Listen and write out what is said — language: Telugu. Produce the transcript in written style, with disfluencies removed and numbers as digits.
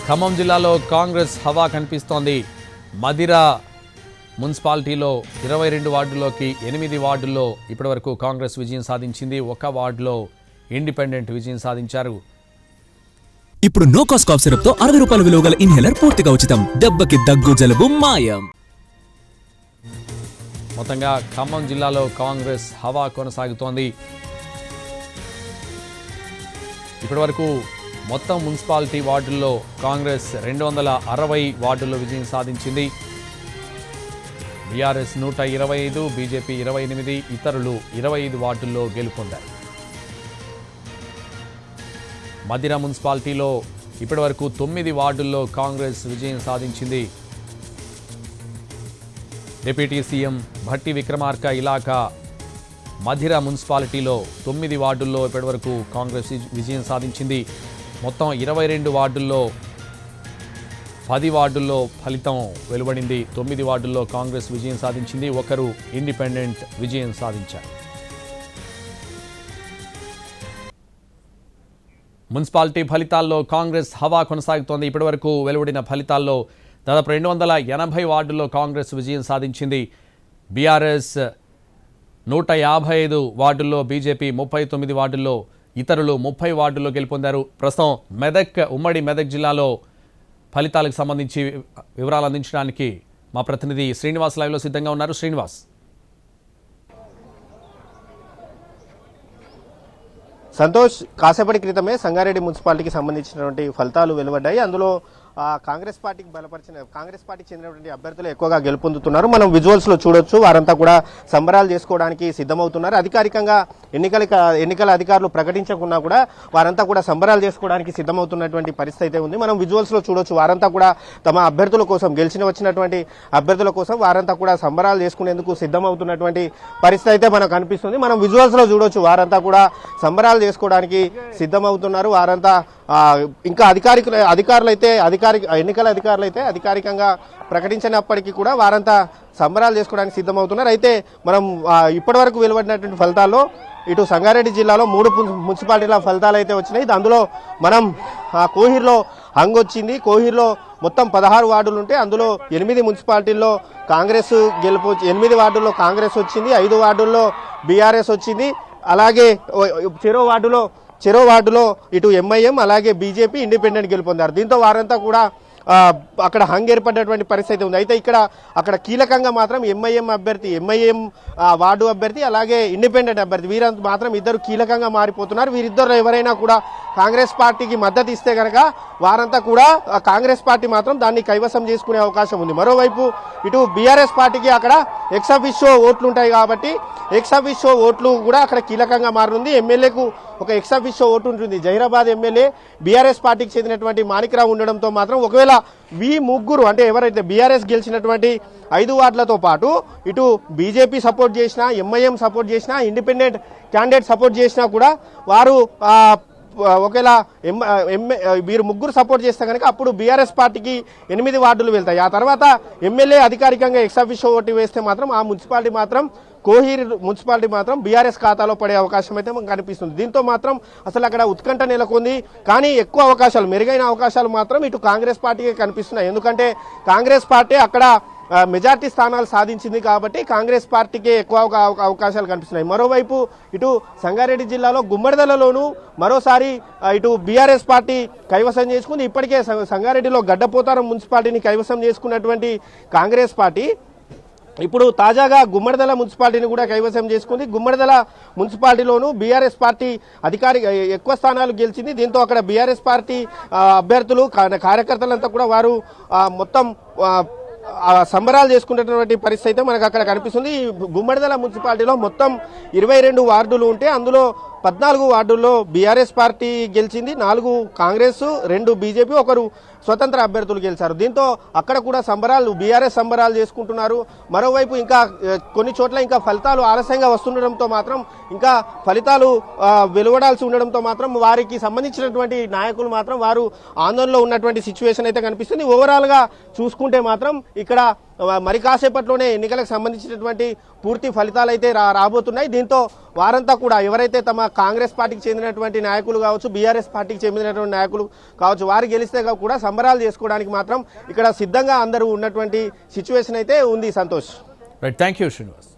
ఖమ్మం జిల్లాలో కాంగ్రెస్ హవా కనిపిస్తోంది. మదిర మున్సిపాలిటీలో 22 వార్డుల్లోకి 8 వార్డుల్లో ఇప్పటివరకు కాంగ్రెస్ విజయం సాధించింది. ఒక వార్డులో ఇండిపెండెంట్ విజయం సాధించారు. ఇప్పుడు నో కాస్ట్ కాఫ్ సిరప్ తో 60 రూపాయల విలువ గల ఇన్హేలర్ పూర్తిగా ఉచితం. దెబ్బకి దగ్గు జలుబు మాయం. మొత్తంగా ఖమ్మం జిల్లాలో కాంగ్రెస్ హవా కొనసాగుతోంది. ఇప్పటివరకు మొత్తం మున్సిపాలిటీ వార్డుల్లో కాంగ్రెస్ 260 వార్డుల్లో విజయం సాధించింది. బీఆర్ఎస్ 125, బీజేపీ 28, ఇతరులు 25 వార్డుల్లో గెలుపొందారు. మదిర మున్సిపాలిటీలో ఇప్పటివరకు 9 వార్డుల్లో కాంగ్రెస్ విజయం సాధించింది. డిప్యూటీ సీఎం భట్టి విక్రమార్క ఇలాకా మదిర మున్సిపాలిటీలో 9 వార్డుల్లో ఇప్పటివరకు కాంగ్రెస్ విజయం సాధించింది. మొత్తం 22 వార్డుల్లో 10 వార్డుల్లో ఫలితం వెలువడింది. 9 వార్డుల్లో కాంగ్రెస్ విజయం సాధించింది. ఒకరు ఇండిపెండెంట్ విజయం సాధించారు. మున్సిపాలిటీ ఫలితాల్లో కాంగ్రెస్ హవా కొనసాగుతోంది. ఇప్పటివరకు వెలువడిన ఫలితాల్లో దాదాపు 280 వార్డుల్లో కాంగ్రెస్ విజయం సాధించింది. బీఆర్ఎస్ 155 వార్డుల్లో, బీజేపీ 39 వార్డుల్లో, ఇతరులు 30 వార్డుల్లో గెలుపొందారు. ప్రస్తుతం ఉమ్మడి మెదక్ జిల్లాలో ఫలితాలకు సంబంధించి వివరాలు అందించడానికి మా ప్రతినిధి శ్రీనివాస్ లైవ్లో సిద్ధంగా ఉన్నారు. శ్రీనివాస్, సంతోష్, కాసేపటి క్రితమే సంగారెడ్డి మున్సిపాలిటీకి సంబంధించినటువంటి ఫలితాలు వెలువడ్డాయి. అందులో కాంగ్రెస్ పార్టీకి చెందినటువంటి అభ్యర్థులు ఎక్కువగా గెలుపొందుతున్నారు. మనం విజువల్స్ లో చూడొచ్చు. వారంతా కూడా సంబరాలు చేసుకోవడానికి సిద్ధమవుతున్నారు. అధికారికంగా ఎన్నికల అధికారులు ప్రకటించకున్నా కూడా వారంతా కూడా సంబరాలు చేసుకోవడానికి సిద్ధమవుతున్నటువంటి పరిస్థితి అయితే ఉంది. మనం విజువల్స్ లో చూడొచ్చు. వారంతా కూడా తమ అభ్యర్థుల కోసం, వచ్చినటువంటి అభ్యర్థుల కోసం వారంతా కూడా సంబరాలు చేసుకునేందుకు సిద్ధమవుతున్నటువంటి పరిస్థితి అయితే మనకు కనిపిస్తుంది. మనం విజువల్స్ లో చూడొచ్చు. వారంతా కూడా సంబరాలు చేసుకోవడానికి సిద్ధమవుతున్నారు. వారంతా ఇంకా ఎన్నికల అధికారులు అయితే అధికారికంగా ప్రకటించినప్పటికీ కూడా వారంతా సంబరాలు చేసుకోవడానికి సిద్ధమవుతున్నారు. అయితే మనం ఇప్పటి వరకు వెలువడినటువంటి ఫలితాల్లో ఇటు సంగారెడ్డి జిల్లాలో 3 మున్సిపాలిటీల ఫలితాలు అయితే వచ్చినాయి. అందులో మనం కోహిర్లో హంగ్ వచ్చింది. కోహిర్లో మొత్తం 16 వార్డులు ఉంటే అందులో 8 మున్సిపాలిటీల్లో కాంగ్రెస్ గెలుపు, 8 వార్డుల్లో కాంగ్రెస్ వచ్చింది, 5 వార్డుల్లో బీఆర్ఎస్ వచ్చింది. అలాగే చెరో వార్డులో ఇటు ఎంఐఎం అలాగే బీజేపీ ఇండిపెండెంట్ గెలుపొందారు. దీంతో వారంతా కూడా అక్కడ హంగ్ ఏర్పడినటువంటి పరిస్థితి ఉంది. అయితే అక్కడ కీలకంగా మాత్రం ఎంఐఎం వార్డు అభ్యర్థి అలాగే ఇండిపెండెంట్ అభ్యర్థి వీరంతా మాత్రం ఇద్దరు కీలకంగా మారిపోతున్నారు. వీరిద్దరు ఎవరైనా కూడా కాంగ్రెస్ పార్టీకి మద్దతు ఇస్తే కనుక వారంతా కూడా కాంగ్రెస్ పార్టీ మాత్రం దాన్ని కైవసం చేసుకునే అవకాశం ఉంది. మరోవైపు ఇటు బీఆర్ఎస్ పార్టీకి అక్కడ ఎక్స్ అఫిషియో ఓట్లు ఉంటాయి కాబట్టి ఎక్స్ అఫిషియో ఓట్లు కూడా అక్కడ కీలకంగా మారుతుంది. ఎమ్మెల్యేకు ఒక ఎక్స్ అఫిషియో ఓటు ఉంటుంది. జహీరాబాద్ ఎమ్మెల్యే బీఆర్ఎస్ పార్టీకి చెందినటువంటి మాణిక్రావు ఉండడంతో మాత్రం ఒకవేళ ముగ్గురు అంటే ఎవరైతే బీఆర్ఎస్ గెలిచినటువంటి 5 వార్డులతో పాటు ఇటు బీజేపీ సపోర్ట్ చేసినా, ఎంఐఎం సపోర్ట్ చేసినా, ఇండిపెండెంట్ క్యాండిడేట్ సపోర్ట్ చేసినా కూడా వారు ఒకవేళ వీరు ముగ్గురు సపోర్ట్ చేస్తే కనుక అప్పుడు బీఆర్ఎస్ పార్టీకి 8 వార్డులు వెళ్తాయి. ఆ తర్వాత ఎమ్మెల్యే అధికారికంగా ఎక్స్ అఫిషియో ఓటు వేస్తే మాత్రం ఆ మున్సిపాలిటీ మాత్రం కోహిర్ మున్సిపాలిటీ మాత్రం బీఆర్ఎస్ ఖాతాలో పడే అవకాశం అయితే మనకు కనిపిస్తుంది. దీంతో మాత్రం అసలు అక్కడ ఉత్కంఠ నెలకొంది. కానీ ఎక్కువ అవకాశాలు, మెరుగైన అవకాశాలు మాత్రం ఇటు కాంగ్రెస్ పార్టీకి కనిపిస్తున్నాయి. ఎందుకంటే కాంగ్రెస్ పార్టీ అక్కడ మెజార్టీ స్థానాలు సాధించింది కాబట్టి కాంగ్రెస్ పార్టీకే ఎక్కువ అవకాశాలు కనిపిస్తున్నాయి. మరోవైపు ఇటు సంగారెడ్డి జిల్లాలో గుమ్మడిదలలోనూ మరోసారి ఇటు బీఆర్ఎస్ పార్టీ కైవసం చేసుకుంది. ఇప్పటికే సంగారెడ్డిలో గడ్డపోతారం మున్సిపాలిటీని కైవసం చేసుకున్నటువంటి కాంగ్రెస్ పార్టీ ఇప్పుడు తాజాగా గుమ్మడిదల మున్సిపాలిటీని కూడా కైవసం చేసుకుంది. గుమ్మడిదల మున్సిపాలిటీలోనూ బీఆర్ఎస్ పార్టీ ఎక్కువ స్థానాలు గెలిచింది. దీంతో అక్కడ బీఆర్ఎస్ పార్టీ అభ్యర్థులు, కార్యకర్తలంతా కూడా వారు మొత్తం సంబరాలు చేసుకున్నటువంటి పరిస్థితి అయితే మనకు అక్కడ కనిపిస్తుంది. గుమ్మడిదల మున్సిపాలిటీలో మొత్తం 22 వార్డులు ఉంటే అందులో 14 వార్డుల్లో బీఆర్ఎస్ పార్టీ గెలిచింది, 4 కాంగ్రెస్, 2 బీజేపీ, 1 స్వతంత్ర అభ్యర్థులు గెలిచారు. దీంతో అక్కడ కూడా బీఆర్ఎస్ సంబరాలు చేసుకుంటున్నారు. మరోవైపు ఇంకా కొన్ని చోట్ల ఇంకా ఫలితాలు ఆలస్యంగా వస్తుండడంతో మాత్రం, ఇంకా ఫలితాలు వెలువడాల్సి ఉండడంతో మాత్రం వారికి సంబంధించినటువంటి నాయకులు మాత్రం వారు ఆందోళనలో ఉన్నటువంటి సిచ్యువేషన్ అయితే కనిపిస్తుంది. ఓవరాల్ గా చూసుకుంటే మాత్రం ఇక్కడ మరి కాసేపట్లోనే ఎన్నికలకు సంబంధించినటువంటి పూర్తి ఫలితాలు అయితే రాబోతున్నాయి. దీంతో వారంతా కూడా ఎవరైతే తమ కాంగ్రెస్ పార్టీకి చెందినటువంటి నాయకులు కావచ్చు, బీఆర్ఎస్ పార్టీకి చెందినటువంటి నాయకులు కావచ్చు, వారు గెలిస్తే కూడా సంబరాలు చేసుకోవడానికి మాత్రం ఇక్కడ సిద్ధంగా అందరూ ఉన్నటువంటి సిచ్యువేషన్ అయితే ఉంది. Santosh. Right, thank you Srinivas.